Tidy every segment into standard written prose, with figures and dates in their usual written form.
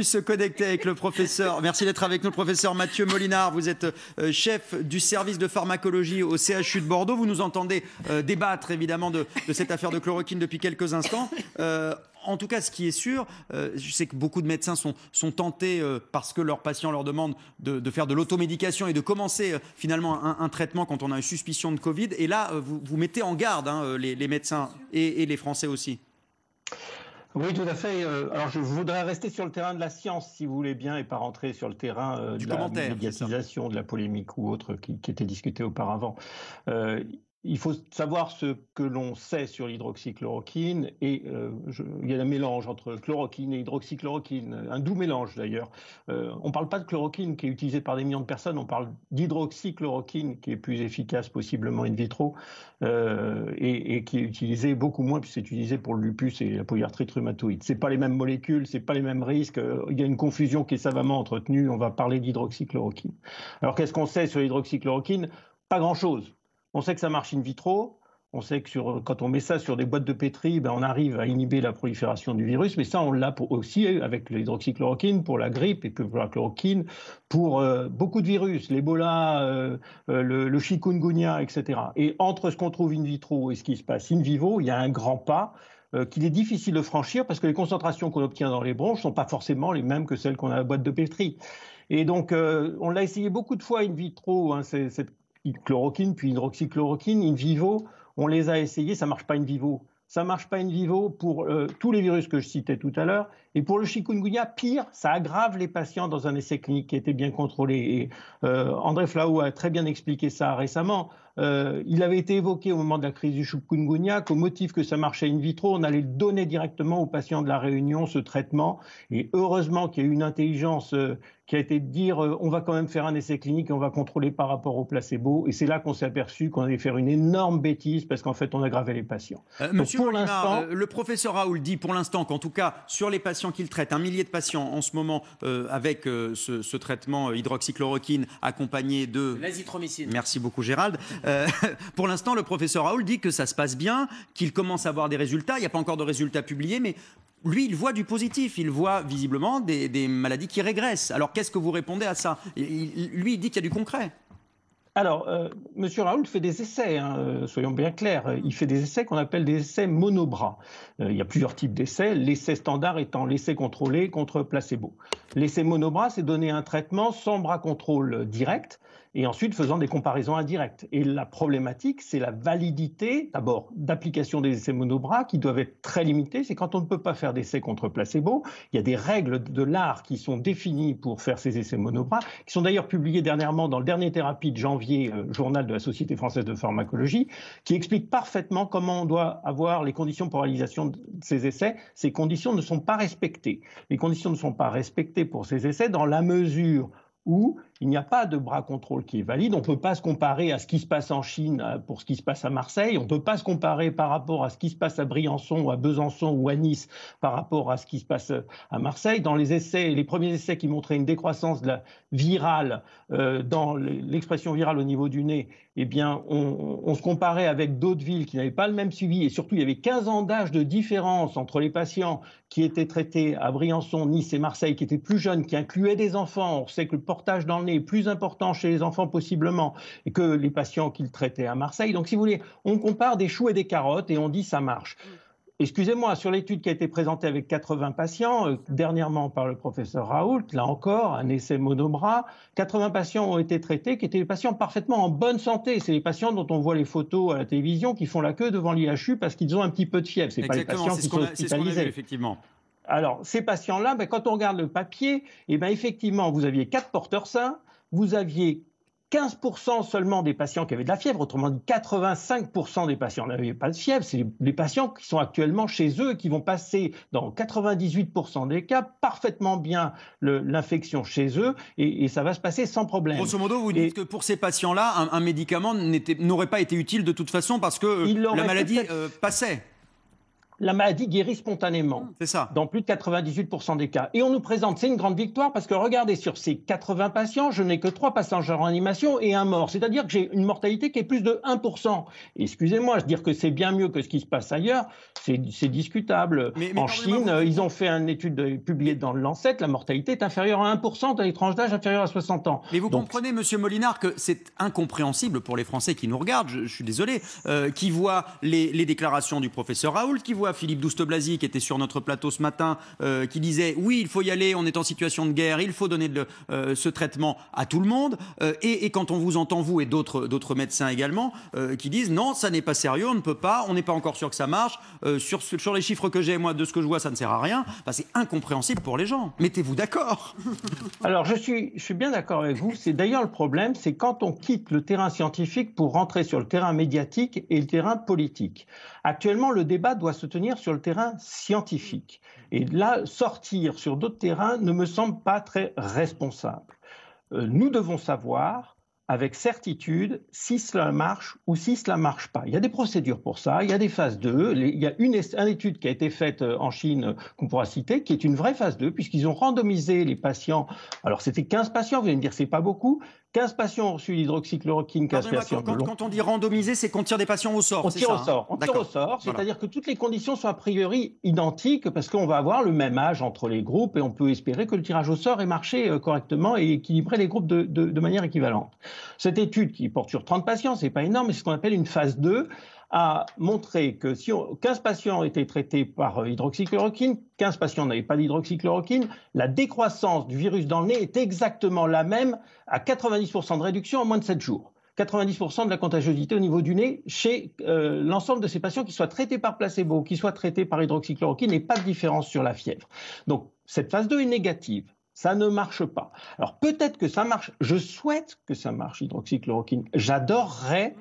Se connecter avec le professeur. Merci d'être avec nous, le professeur Mathieu Molinard. Vous êtes chef du service de pharmacologie au CHU de Bordeaux. Vous nous entendez débattre évidemment de cette affaire de chloroquine depuis quelques instants. En tout cas, ce qui est sûr, je sais que beaucoup de médecins sont tentés, parce que leurs patients leur demandent de faire de l'automédication et de commencer finalement un traitement quand on a une suspicion de Covid. Et là, vous mettez en garde les médecins et les Français aussi. Oui, tout à fait. Alors, je voudrais rester sur le terrain de la science, si vous voulez bien, et pas rentrer sur le terrain de la médiatisation, de la polémique ou autre qui était discutée auparavant. Il faut savoir ce que l'on sait sur l'hydroxychloroquine et il y a un mélange entre chloroquine et hydroxychloroquine, un doux mélange d'ailleurs. On ne parle pas de chloroquine qui est utilisée par des millions de personnes, on parle d'hydroxychloroquine qui est plus efficace possiblement in vitro et qui est utilisée beaucoup moins puisque c'est utilisé pour le lupus et la polyarthrite rhumatoïde. Ce n'est pas les mêmes molécules, ce n'est pas les mêmes risques, il y a une confusion qui est savamment entretenue, on va parler d'hydroxychloroquine. Alors qu'est-ce qu'on sait sur l'hydroxychloroquine? Pas grand-chose. On sait que ça marche in vitro, on sait que quand on met ça sur des boîtes de pétri, on arrive à inhiber la prolifération du virus, mais ça on l'a aussi avec l'hydroxychloroquine pour la grippe et pour la chloroquine pour beaucoup de virus, l'Ebola, le chikungunya, etc. Et entre ce qu'on trouve in vitro et ce qui se passe in vivo, il y a un grand pas qu'il est difficile de franchir parce que les concentrations qu'on obtient dans les bronches ne sont pas forcément les mêmes que celles qu'on a à la boîte de pétri. Et donc on l'a essayé beaucoup de fois in vitro, cette chloroquine, puis hydroxychloroquine, in vivo, on les a essayés, ça ne marche pas in vivo. Ça ne marche pas in vivo pour tous les virus que je citais tout à l'heure. Et pour le chikungunya, pire, ça aggrave les patients dans un essai clinique qui était bien contrôlé. Et André Flahault a très bien expliqué ça récemment. Il avait été évoqué au moment de la crise du chikungunya qu'au motif que ça marchait in vitro, on allait donner directement aux patients de la Réunion ce traitement. Et heureusement qu'il y a eu une intelligence qui a été de dire on va quand même faire un essai clinique et on va contrôler par rapport au placebo. Et c'est là qu'on s'est aperçu qu'on allait faire une énorme bêtise parce qu'en fait, on aggravait les patients. Monsieur Molinard, le professeur Raoult dit pour l'instant qu'en tout cas, sur les patients qu'il traite, 1 millier de patients en ce moment avec ce traitement hydroxychloroquine accompagné de l'azithromycine. Merci beaucoup Gérald. Pour l'instant, le professeur Raoult dit que ça se passe bien, qu'il commence à avoir des résultats. Il n'y a pas encore de résultats publiés, mais lui, il voit du positif. Il voit visiblement des maladies qui régressent. Alors, qu'est-ce que vous répondez à ça? Lui, il dit qu'il y a du concret. Alors, M. Raoult fait des essais, soyons bien clairs. Il fait des essais qu'on appelle des essais monobras. Il y a plusieurs types d'essais, l'essai standard étant l'essai contrôlé contre placebo. L'essai monobras, c'est donner un traitement sans bras contrôle direct et ensuite faisant des comparaisons indirectes. Et la problématique, c'est la validité, d'abord, d'application des essais monobras qui doivent être très limitées. C'est quand on ne peut pas faire d'essais contre placebo. Il y a des règles de l'art qui sont définies pour faire ces essais monobras, qui sont d'ailleurs publiées dernièrement dans le dernier thérapie de janvier, journal de la Société française de pharmacologie, qui explique parfaitement comment on doit avoir les conditions pour réalisation de ces essais. Ces conditions ne sont pas respectées. Les conditions ne sont pas respectées pour ces essais dans la mesure où il n'y a pas de bras contrôle qui est valide. On ne peut pas se comparer à ce qui se passe en Chine pour ce qui se passe à Marseille. On ne peut pas se comparer par rapport à ce qui se passe à Briançon ou à Besançon ou à Nice par rapport à ce qui se passe à Marseille. Dans les essais, les premiers essais qui montraient une décroissance de la virale, dans l'expression virale au niveau du nez, eh bien, on se comparait avec d'autres villes qui n'avaient pas le même suivi. Et surtout, il y avait 15 ans d'âge de différence entre les patients qui étaient traités à Briançon, Nice et Marseille, qui étaient plus jeunes, qui incluaient des enfants. On sait que le portage dans le nez est plus important chez les enfants possiblement et que les patients qu'ils traitaient à Marseille. Donc, si vous voulez, on compare des choux et des carottes et on dit ça marche. Excusez-moi, sur l'étude qui a été présentée avec 80 patients, dernièrement par le professeur Raoult, là encore, un essai monobras, 80 patients ont été traités qui étaient des patients parfaitement en bonne santé. C'est les patients dont on voit les photos à la télévision qui font la queue devant l'IHU parce qu'ils ont un petit peu de fièvre. Ce n'est pas les patients qui sont hospitalisés. C'est ce qu'on a vu, effectivement. Alors, ces patients-là, quand on regarde le papier, effectivement, vous aviez 4 porteurs sains, vous aviez 15% seulement des patients qui avaient de la fièvre, autrement dit 85% des patients n'avaient pas de fièvre. C'est les patients qui sont actuellement chez eux et qui vont passer dans 98% des cas parfaitement bien l'infection chez eux et ça va se passer sans problème. Grosso modo, vous dites que pour ces patients-là, un médicament n'aurait pas été utile de toute façon parce que la maladie passait. la maladie guérit spontanément. C'est ça. Dans plus de 98% des cas. Et on nous présente, c'est une grande victoire parce que regardez, sur ces 80 patients, je n'ai que 3 patients en réanimation et un mort. C'est-à-dire que j'ai une mortalité qui est plus de 1%. Et excusez-moi, dire que c'est bien mieux que ce qui se passe ailleurs, c'est discutable. En Chine, ils ont fait une étude publiée dans le Lancet, la mortalité est inférieure à 1% dans les tranches d'âge inférieures à 60 ans. Mais vous comprenez, Monsieur Molinard, que c'est incompréhensible pour les Français qui nous regardent, je suis désolé, qui voient les déclarations du professeur Raoult, qui voient Philippe Douste-Blazy qui était sur notre plateau ce matin, qui disait oui, il faut y aller, on est en situation de guerre, il faut donner ce traitement à tout le monde. Et quand on vous entend, vous et d'autres médecins également, qui disent non, ça n'est pas sérieux, on ne peut pas, on n'est pas encore sûr que ça marche. Sur les chiffres que j'ai, moi, de ce que je vois, ça ne sert à rien. Bah, c'est incompréhensible pour les gens. Mettez-vous d'accord. Alors, je suis bien d'accord avec vous. C'est d'ailleurs le problème, c'est quand on quitte le terrain scientifique pour rentrer sur le terrain médiatique et le terrain politique. Actuellement, le débat doit se tenir sur le terrain scientifique. Et là, sortir sur d'autres terrains ne me semble pas très responsable. Nous devons savoir avec certitude si cela marche ou si cela ne marche pas. Il y a des procédures pour ça, il y a des phases 2. Il y a une étude qui a été faite en Chine, qu'on pourra citer, qui est une vraie phase 2, puisqu'ils ont randomisé les patients. Alors, c'était 15 patients, vous allez me dire, c'est pas beaucoup. 15 patients ont reçu l'hydroxychloroquine, 15 patients quand on dit randomiser, c'est qu'on tire des patients au sort. On tire au sort, c'est-à-dire que toutes les conditions sont a priori identiques, parce qu'on va avoir le même âge entre les groupes, et on peut espérer que le tirage au sort ait marché correctement et équilibré les groupes de manière équivalente. Cette étude, qui porte sur 30 patients, c'est pas énorme, mais c'est ce qu'on appelle une phase 2, a montré que si 15 patients étaient traités par hydroxychloroquine, 15 patients n'avaient pas d'hydroxychloroquine, la décroissance du virus dans le nez est exactement la même, à 90% de réduction en moins de 7 jours. 90% de la contagiosité au niveau du nez chez l'ensemble de ces patients, qui soient traités par placebo, qui soient traités par hydroxychloroquine, et pas de différence sur la fièvre. Donc cette phase 2 est négative. Ça ne marche pas. Alors peut-être que ça marche. Je souhaite que ça marche, hydroxychloroquine. J'adorerais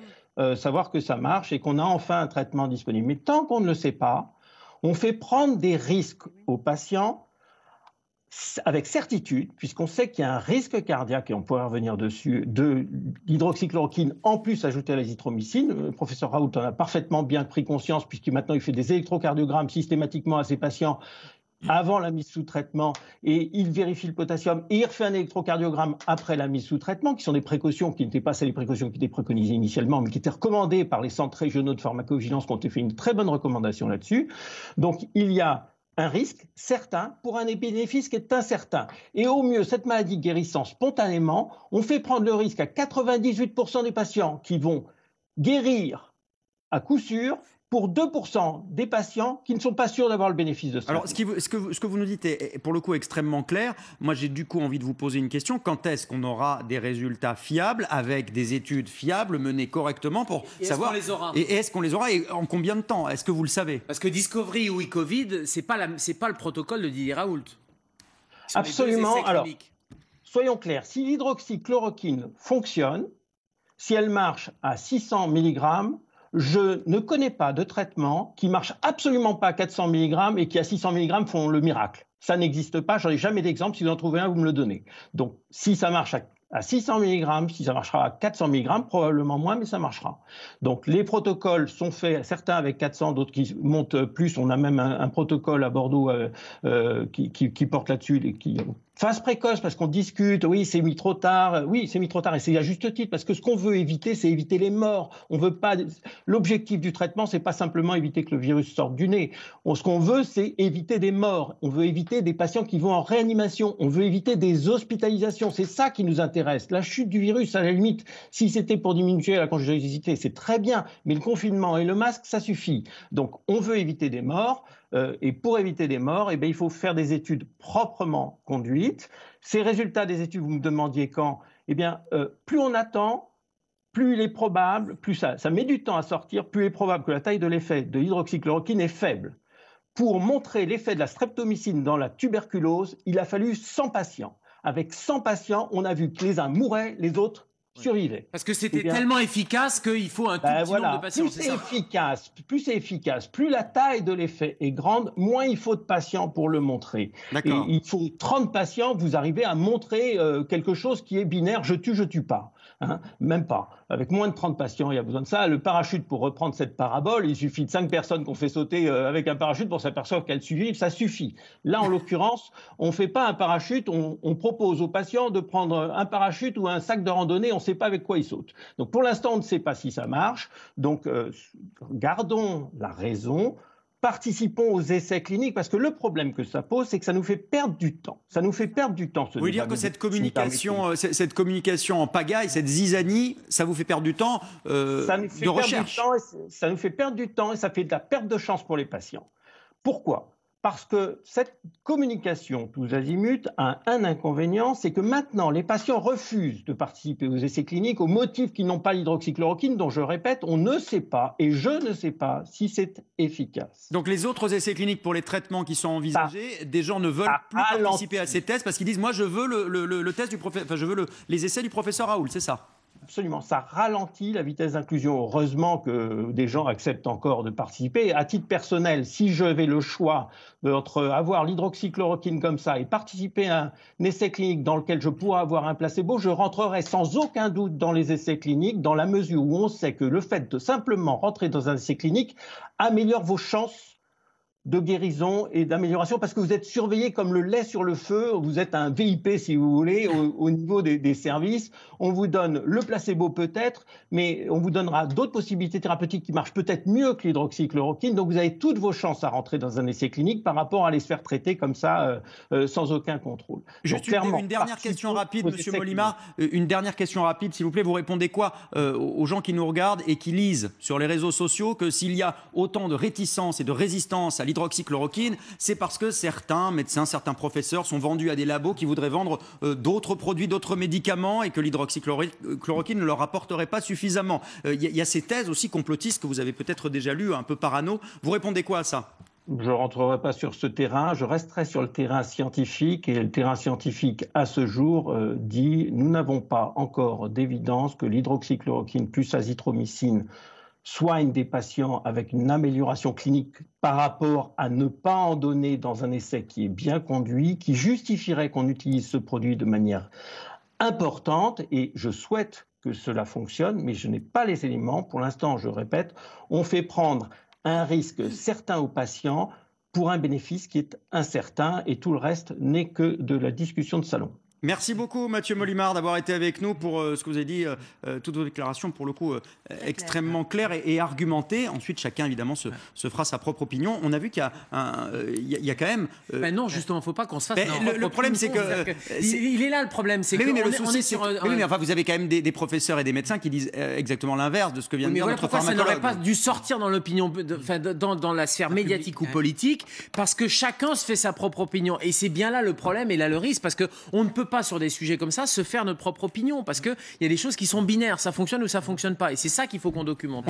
savoir que ça marche et qu'on a enfin un traitement disponible. Mais tant qu'on ne le sait pas, on fait prendre des risques aux patients avec certitude, puisqu'on sait qu'il y a un risque cardiaque, et on pourrait revenir dessus, de l'hydroxychloroquine, en plus ajouté à l'azithromycine. Le professeur Raoult en a parfaitement bien pris conscience, puisque maintenant il fait des électrocardiogrammes systématiquement à ses patients avant la mise sous traitement, et il vérifie le potassium, et il refait un électrocardiogramme après la mise sous traitement, qui sont des précautions qui n'étaient pas les précautions qui étaient préconisées initialement, mais qui étaient recommandées par les centres régionaux de pharmacovigilance, qui ont fait une très bonne recommandation là-dessus. Donc il y a un risque certain pour un bénéfice qui est incertain. Et au mieux, cette maladie guérissant spontanément, on fait prendre le risque à 98% des patients qui vont guérir à coup sûr, pour 2% des patients qui ne sont pas sûrs d'avoir le bénéfice de ça. Alors, ce que vous nous dites est pour le coup extrêmement clair. Moi, j'ai du coup envie de vous poser une question. Quand est-ce qu'on aura des résultats fiables, avec des études fiables, menées correctement pour savoir... Est-ce qu'on les aura et en combien de temps? Est-ce que vous le savez? Parce que Discovery ou e-Covid, c'est pas le protocole de Didier Raoult. Absolument. Alors, soyons clairs. Si l'hydroxychloroquine fonctionne, si elle marche à 600 mg, je ne connais pas de traitement qui marche absolument pas à 400 mg et qui à 600 mg font le miracle. Ça n'existe pas, j'en ai jamais d'exemple. Si vous en trouvez un, vous me le donnez. Donc, si ça marche à 600 mg, si ça marchera à 400 mg, probablement moins, mais ça marchera. Donc, les protocoles sont faits, certains avec 400, d'autres qui montent plus. On a même un protocole à Bordeaux qui porte là-dessus, phase précoce, parce qu'on discute, oui, c'est mis trop tard, et c'est à juste titre, parce que ce qu'on veut éviter, c'est éviter les morts. On veut pas. L'objectif du traitement, c'est pas simplement éviter que le virus sorte du nez. Ce qu'on veut, c'est éviter des morts. On veut éviter des patients qui vont en réanimation. On veut éviter des hospitalisations. C'est ça qui nous intéresse. La chute du virus, à la limite, si c'était pour diminuer la contagiosité, c'est très bien, mais le confinement et le masque, ça suffit. Donc, on veut éviter des morts. Et pour éviter des morts, il faut faire des études proprement conduites. Ces résultats des études, vous me demandiez quand, plus on attend, plus il est probable, plus ça met du temps à sortir, plus il est probable que la taille de l'effet de l'hydroxychloroquine est faible. Pour montrer l'effet de la streptomycine dans la tuberculose, il a fallu 100 patients. Avec 100 patients, on a vu que les uns mouraient, les autres survivaient. Parce que c'était tellement efficace qu'il faut un tout petit nombre de patients. Plus c'est efficace, plus la taille de l'effet est grande, moins il faut de patients pour le montrer. Et il faut 30 patients, vous arrivez à montrer quelque chose qui est binaire, je tue pas. Même pas. Avec moins de 30 patients, il y a besoin de ça. Le parachute, pour reprendre cette parabole, il suffit de 5 personnes qu'on fait sauter avec un parachute pour s'apercevoir qu'elles suivent, ça suffit. Là, en l'occurrence, on ne fait pas un parachute, on propose aux patients de prendre un parachute ou un sac de randonnée, on ne sait pas avec quoi ils sautent. Donc pour l'instant, on ne sait pas si ça marche. Donc gardons la raison. Participons aux essais cliniques, parce que le problème que ça pose, c'est que ça nous fait perdre du temps. Ça nous fait perdre du temps. Vous voulez dire que cette communication en pagaille, cette zizanie, ça vous fait perdre du temps de recherche? Ça nous fait perdre du temps et ça fait de la perte de chance pour les patients. Pourquoi ? Parce que cette communication tous azimuts a un inconvénient, c'est que maintenant les patients refusent de participer aux essais cliniques au motif qu'ils n'ont pas l'hydroxychloroquine, dont je répète, on ne sait pas, et je ne sais pas si c'est efficace. Donc les autres essais cliniques pour les traitements qui sont envisagés, des gens ne veulent plus participer à ces tests parce qu'ils disent « moi je veux le test du professeur, je veux les essais du professeur Raoult », c'est ça? Absolument, ça ralentit la vitesse d'inclusion. Heureusement que des gens acceptent encore de participer. À titre personnel, si j'avais le choix entre avoir l'hydroxychloroquine comme ça et participer à un essai clinique dans lequel je pourrais avoir un placebo, je rentrerais sans aucun doute dans les essais cliniques, dans la mesure où on sait que le fait de simplement rentrer dans un essai clinique améliore vos chances de guérison et d'amélioration, parce que vous êtes surveillé comme le lait sur le feu, vous êtes un VIP si vous voulez, au niveau des services. On vous donne le placebo peut-être, mais on vous donnera d'autres possibilités thérapeutiques qui marchent peut-être mieux que l'hydroxychloroquine, donc vous avez toutes vos chances à rentrer dans un essai clinique par rapport à aller se faire traiter comme ça, sans aucun contrôle. Juste une dernière question rapide, Monsieur Molimard, une dernière question rapide, s'il vous plaît. Vous répondez quoi aux gens qui nous regardent et qui lisent sur les réseaux sociaux que s'il y a autant de réticence et de résistance à l'hydroxychloroquine, c'est parce que certains médecins, certains professeurs sont vendus à des labos qui voudraient vendre d'autres produits, d'autres médicaments et que l'hydroxychloroquine ne leur apporterait pas suffisamment. Il y a ces thèses aussi complotistes que vous avez peut-être déjà lues, un peu parano. Vous répondez quoi à ça ? Je ne rentrerai pas sur ce terrain, je resterai sur le terrain scientifique, et le terrain scientifique à ce jour dit « nous n'avons pas encore d'évidence que l'hydroxychloroquine plus azithromycine soigne des patients avec une amélioration clinique par rapport à ne pas en donner dans un essai qui est bien conduit, qui justifierait qu'on utilise ce produit de manière importante, et je souhaite que cela fonctionne, mais je n'ai pas les éléments. Pour l'instant, je répète, on fait prendre un risque certain aux patients pour un bénéfice qui est incertain, et tout le reste n'est que de la discussion de salon. Merci beaucoup Mathieu Molimard d'avoir été avec nous pour ce que vous avez dit, toutes vos déclarations pour le coup extrêmement claires et argumentées. Ensuite, chacun évidemment se fera sa propre opinion. On a vu qu'il y a quand même... non, justement, il ne faut pas qu'on se fasse... Le problème, c'est que... Il est là le problème, c'est que... mais enfin, vous avez quand même des professeurs et des médecins qui disent exactement l'inverse de ce que vient de dire notre pharmacologue. Ça n'aurait pas dû sortir dans l'opinion, dans la sphère médiatique ou politique, parce que chacun se fait sa propre opinion. Et c'est bien là le problème et là le risque, parce qu'on ne peut pas sur des sujets comme ça se faire notre propre opinion, parce qu'il y a des choses qui sont binaires, ça fonctionne ou ça fonctionne pas, et c'est ça qu'il faut qu'on documente.